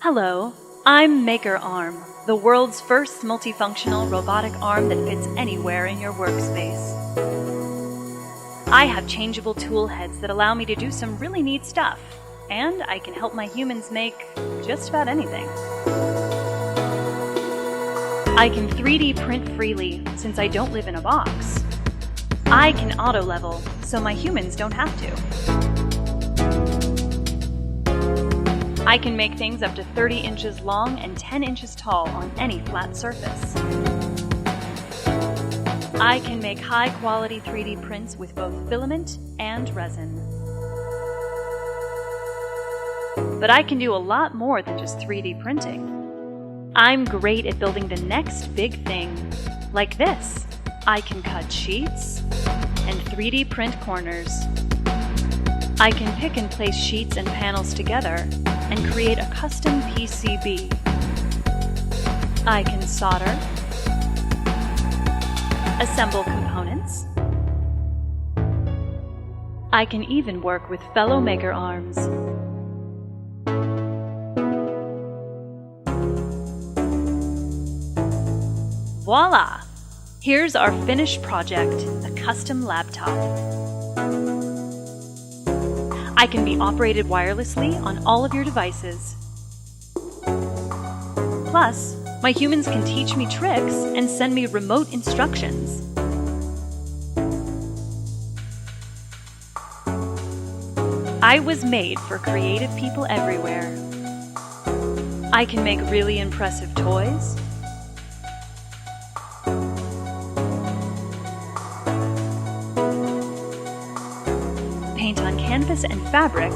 Hello, I'm Makerarm, the world's first multifunctional robotic arm that fits anywhere in your workspace. I have changeable tool heads that allow me to do some really neat stuff, and I can help my humans make just about anything. I can 3D print freely since I don't live in a box. I can auto-level so my humans don't have to. I can make things up to 30 inches long and 10 inches tall on any flat surface. I can make high-quality 3D prints with both filament and resin. But I can do a lot more than just 3D printing. I'm great at building the next big thing, like this. I can cut sheets and 3D print corners. I can pick and place sheets and panels together and create a custom PCB. I can solder, assemble components. I can even work with fellow maker arms. Voila! Here's our finished project, a custom laptop. I can be operated wirelessly on all of your devices. Plus, my humans can teach me tricks and send me remote instructions. I was made for creative people everywhere. I can make really impressive toys. Paint on canvas and fabric,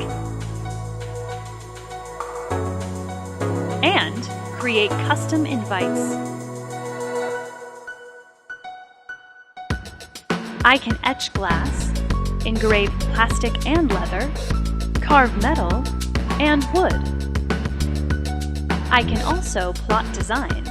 and create custom invites. I can etch glass, engrave plastic and leather, carve metal, and wood. I can also plot designs.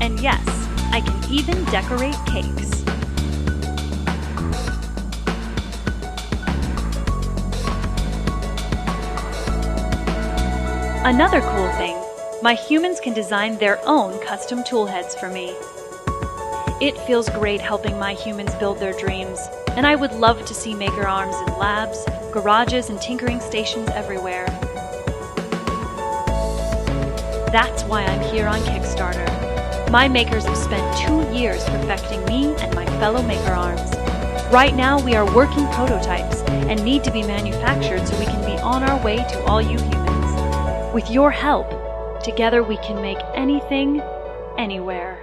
And yes, I can even decorate cakes. Another cool thing, my humans can design their own custom tool heads for me. It feels great helping my humans build their dreams, and I would love to see maker arms in labs, garages, and tinkering stations everywhere. That's why I'm here on Kickstarter. My makers have spent 2 years perfecting me and my fellow maker arms. Right now, we are working prototypes and need to be manufactured so we can be on our way to all you humans. With your help, together we can make anything, anywhere.